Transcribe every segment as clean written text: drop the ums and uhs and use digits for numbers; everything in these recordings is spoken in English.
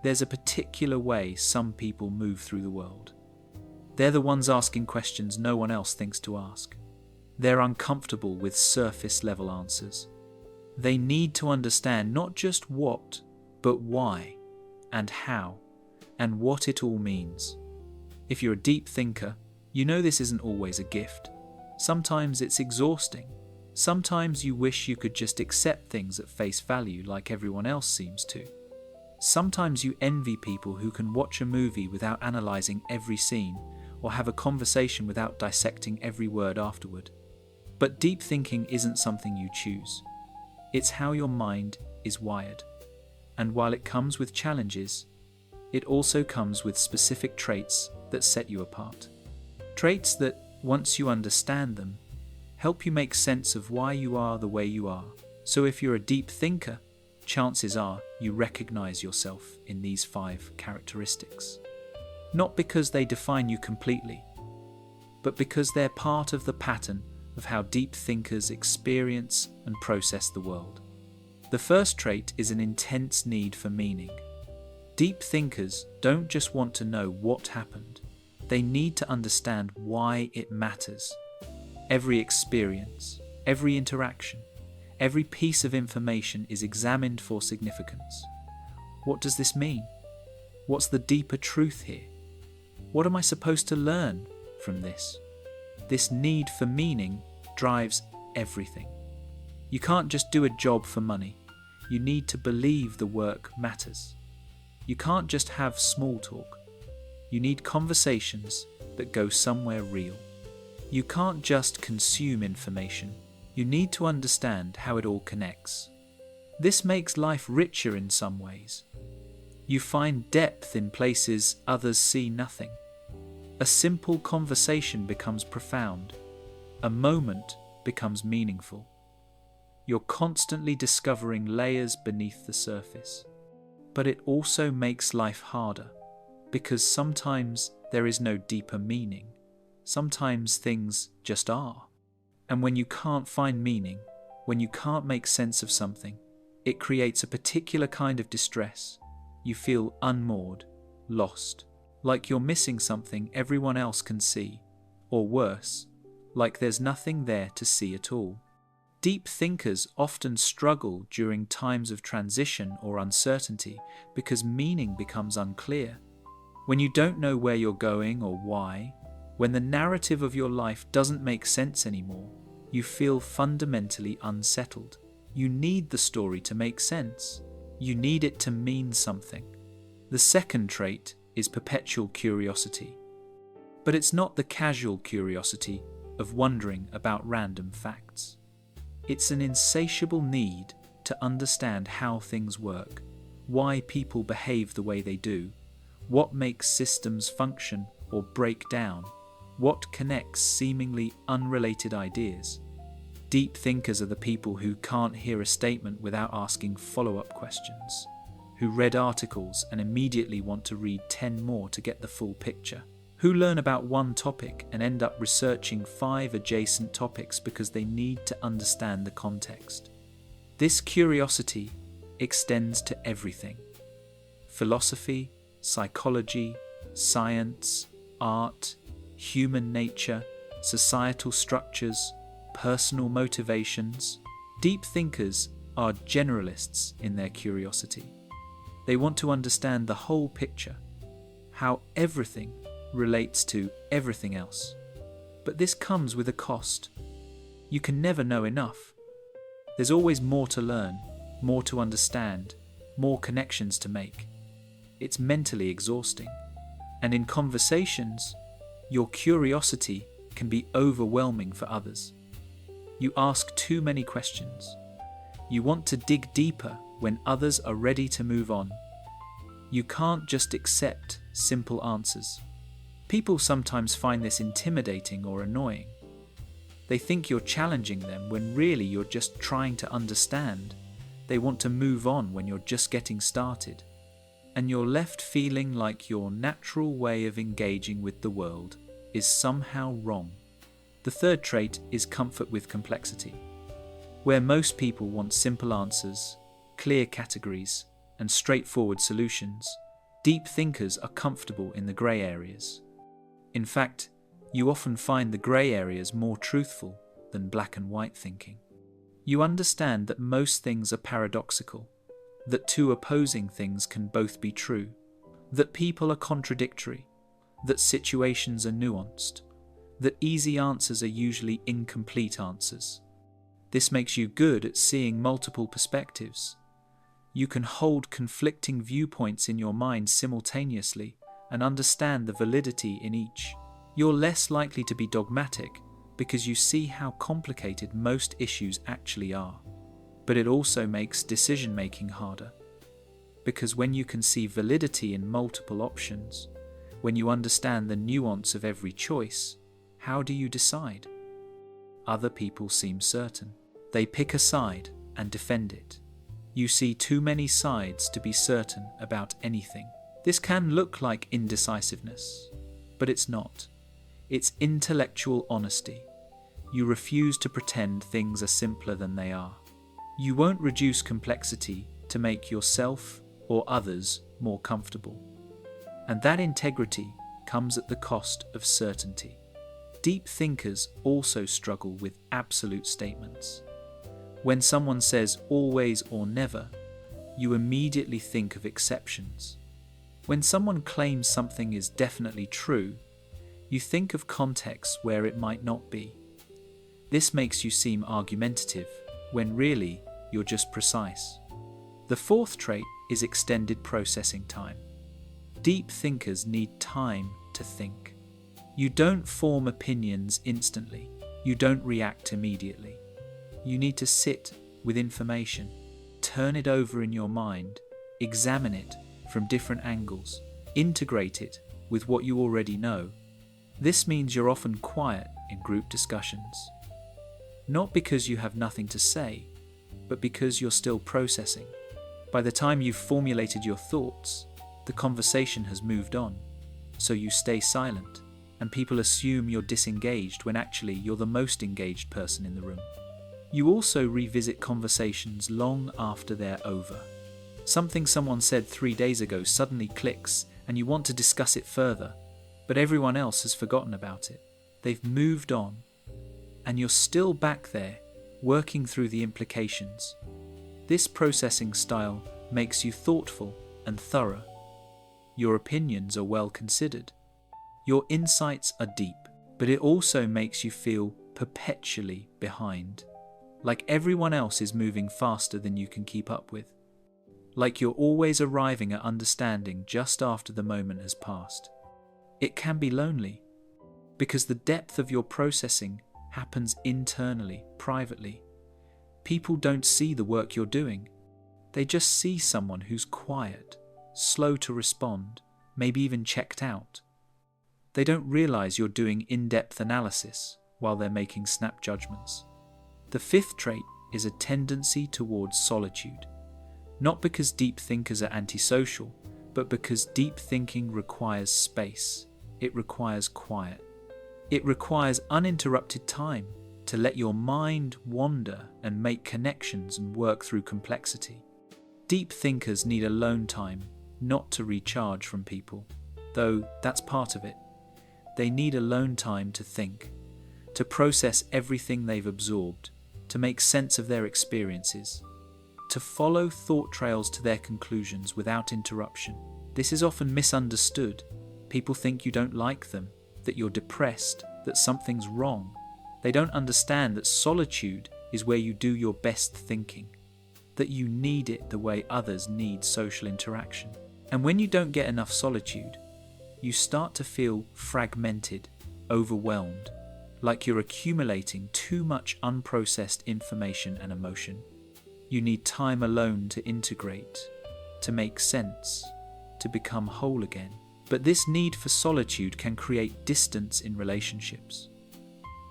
There's a particular way some people move through the world. They're the ones asking questions no one else thinks to ask. They're uncomfortable with surface-level answers. They need to understand not just what, but why, and how, and what it all means. If you're a deep thinker, you know this isn't always a gift. Sometimes it's exhausting. Sometimes you wish you could just accept things at face value like everyone else seems to. Sometimes you envy people who can watch a movie without analysing every scene, or have a conversation without dissecting every word afterward. But deep thinking isn't something you choose. It's how your mind is wired. And while it comes with challenges, it also comes with specific traits that set you apart. Traits that, once you understand them, help you make sense of why you are the way you are. So if you're a deep thinker, chances are you recognize yourself in these 5 characteristics. Not because they define you completely, but because they're part of the pattern of how deep thinkers experience and process the world. The first trait is an intense need for meaning. Deep thinkers don't just want to know what happened, they need to understand why it matters. Every experience, every interaction, every piece of information is examined for significance. What does this mean? What's the deeper truth here? What am I supposed to learn from this? This need for meaning drives everything. You can't just do a job for money. You need to believe the work matters. You can't just have small talk. You need conversations that go somewhere real. You can't just consume information. You need to understand how it all connects. This makes life richer in some ways. You find depth in places others see nothing. A simple conversation becomes profound. A moment becomes meaningful. You're constantly discovering layers beneath the surface. But it also makes life harder, because sometimes there is no deeper meaning. Sometimes things just are. And when you can't find meaning, when you can't make sense of something, it creates a particular kind of distress. You feel unmoored, lost, like you're missing something everyone else can see, or worse, like there's nothing there to see at all. Deep thinkers often struggle during times of transition or uncertainty because meaning becomes unclear. When you don't know where you're going or why, when the narrative of your life doesn't make sense anymore, you feel fundamentally unsettled. You need the story to make sense. You need it to mean something. The second trait is perpetual curiosity. But it's not the casual curiosity of wondering about random facts. It's an insatiable need to understand how things work, why people behave the way they do, what makes systems function or break down, what connects seemingly unrelated ideas. Deep thinkers are the people who can't hear a statement without asking follow-up questions, who read articles and immediately want to read 10 more to get the full picture, who learn about one topic and end up researching 5 adjacent topics because they need to understand the context. This curiosity extends to everything: philosophy, psychology, science, art, human nature, societal structures, personal motivations. Deep thinkers are generalists in their curiosity. They want to understand the whole picture, how everything relates to everything else. But this comes with a cost. You can never know enough. There's always more to learn, more to understand, more connections to make. It's mentally exhausting. And in conversations, your curiosity can be overwhelming for others. You ask too many questions. You want to dig deeper when others are ready to move on. You can't just accept simple answers. People sometimes find this intimidating or annoying. They think you're challenging them when really you're just trying to understand. They want to move on when you're just getting started. And you're left feeling like your natural way of engaging with the world is somehow wrong. The third trait is comfort with complexity. Where most people want simple answers, clear categories, and straightforward solutions, Deep thinkers are comfortable in the grey areas. In fact, you often find the grey areas more truthful than black and white thinking. You understand that most things are paradoxical, that two opposing things can both be true, that people are contradictory, that situations are nuanced, that easy answers are usually incomplete answers. This makes you good at seeing multiple perspectives. You can hold conflicting viewpoints in your mind simultaneously and understand the validity in each. You're less likely to be dogmatic because you see how complicated most issues actually are. But it also makes decision-making harder, because when you can see validity in multiple options, when you understand the nuance of every choice, how do you decide? Other people seem certain. They pick a side and defend it. You see too many sides to be certain about anything. This can look like indecisiveness, but it's not. It's intellectual honesty. You refuse to pretend things are simpler than they are. You won't reduce complexity to make yourself or others more comfortable. And that integrity comes at the cost of certainty. Deep thinkers also struggle with absolute statements. When someone says always or never, you immediately think of exceptions. When someone claims something is definitely true, you think of contexts where it might not be. This makes you seem argumentative, when really you're just precise. The fourth trait is extended processing time. Deep thinkers need time to think. You don't form opinions instantly. You don't react immediately. You need to sit with information, turn it over in your mind, examine it from different angles, integrate it with what you already know. This means you're often quiet in group discussions. Not because you have nothing to say, but because you're still processing. By the time you've formulated your thoughts, the conversation has moved on, so you stay silent, and people assume you're disengaged when actually you're the most engaged person in the room. You also revisit conversations long after they're over. Something someone said 3 days ago suddenly clicks and you want to discuss it further, but everyone else has forgotten about it. They've moved on, and you're still back there, working through the implications. This processing style makes you thoughtful and thorough. Your opinions are well considered. Your insights are deep, but it also makes you feel perpetually behind. Like everyone else is moving faster than you can keep up with. Like you're always arriving at understanding just after the moment has passed. It can be lonely, because the depth of your processing happens internally, privately. People don't see the work you're doing. They just see someone who's quiet, slow to respond, maybe even checked out. They don't realize you're doing in-depth analysis while they're making snap judgments. The fifth trait is a tendency towards solitude. Not because deep thinkers are antisocial, but because deep thinking requires space. It requires quiet. It requires uninterrupted time to let your mind wander and make connections and work through complexity. Deep thinkers need alone time, not to recharge from people, though that's part of it. They need alone time to think, to process everything they've absorbed, to make sense of their experiences, to follow thought trails to their conclusions without interruption. This is often misunderstood. People think you don't like them, that you're depressed, that something's wrong. They don't understand that solitude is where you do your best thinking, that you need it the way others need social interaction. And when you don't get enough solitude, you start to feel fragmented, overwhelmed, like you're accumulating too much unprocessed information and emotion. You need time alone to integrate, to make sense, to become whole again. But this need for solitude can create distance in relationships.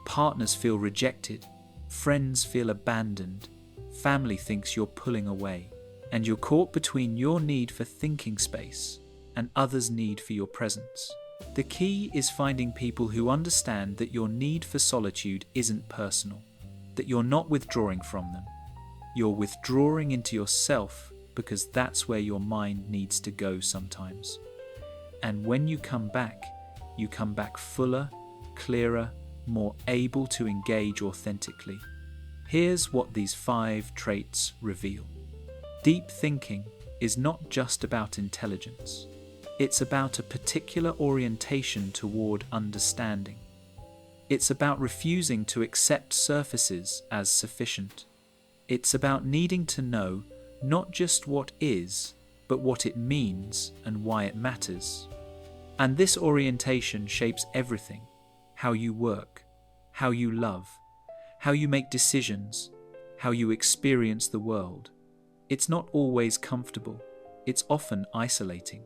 Partners feel rejected, friends feel abandoned, family thinks you're pulling away, and you're caught between your need for thinking space and others' need for your presence. The key is finding people who understand that your need for solitude isn't personal, that you're not withdrawing from them. You're withdrawing into yourself because that's where your mind needs to go sometimes. And when you come back fuller, clearer, more able to engage authentically. Here's what these 5 traits reveal. Deep thinking is not just about intelligence. It's about a particular orientation toward understanding. It's about refusing to accept surfaces as sufficient. It's about needing to know not just what is, but what it means and why it matters. And this orientation shapes everything: how you work, how you love, how you make decisions, how you experience the world. It's not always comfortable, it's often isolating,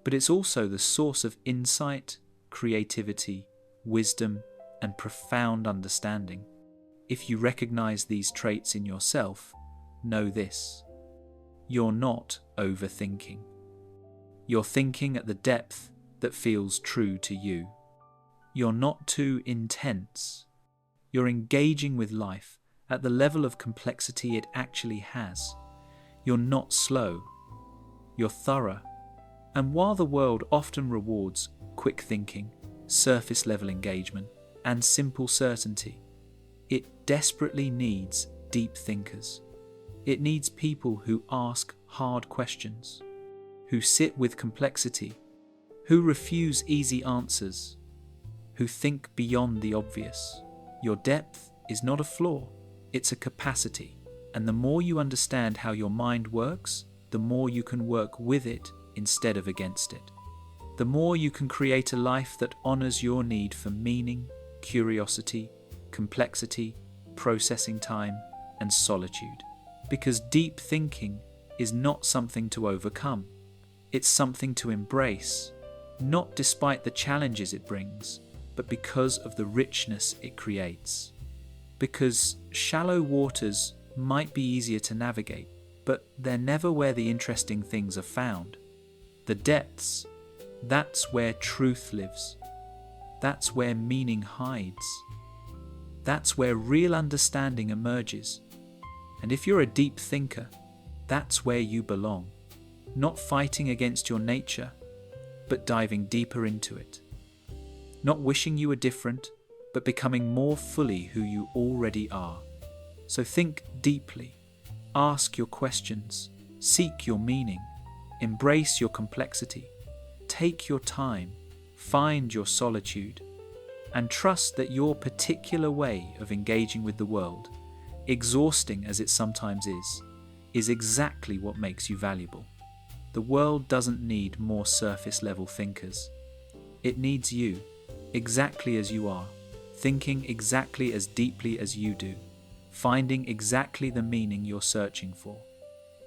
but it's also the source of insight, creativity, wisdom, and profound understanding. If you recognize these traits in yourself, know this: you're not overthinking. You're thinking at the depth that feels true to you. You're not too intense. You're engaging with life at the level of complexity it actually has. You're not slow. You're thorough. And while the world often rewards quick thinking, surface-level engagement, and simple certainty, it desperately needs deep thinkers. It needs people who ask hard questions, who sit with complexity, who refuse easy answers, who think beyond the obvious. Your depth is not a flaw, it's a capacity. And the more you understand how your mind works, the more you can work with it instead of against it. The more you can create a life that honors your need for meaning, curiosity, complexity, processing time, and solitude. Because deep thinking is not something to overcome. It's something to embrace, not despite the challenges it brings, but because of the richness it creates. Because shallow waters might be easier to navigate, but they're never where the interesting things are found. The depths, that's where truth lives. That's where meaning hides. That's where real understanding emerges. And if you're a deep thinker, that's where you belong. Not fighting against your nature, but diving deeper into it. Not wishing you were different, but becoming more fully who you already are. So think deeply, ask your questions, seek your meaning, embrace your complexity, take your time, find your solitude, and trust that your particular way of engaging with the world, exhausting as it sometimes is exactly what makes you valuable. The world doesn't need more surface-level thinkers. It needs you, exactly as you are, thinking exactly as deeply as you do, finding exactly the meaning you're searching for.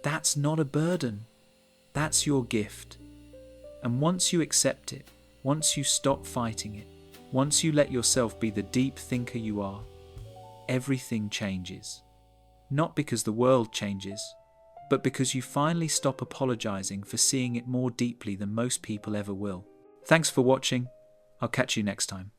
That's not a burden. That's your gift. And once you accept it, once you stop fighting it, once you let yourself be the deep thinker you are, everything changes. Not because the world changes, but because you finally stop apologizing for seeing it more deeply than most people ever will. Thanks for watching. I'll catch you next time.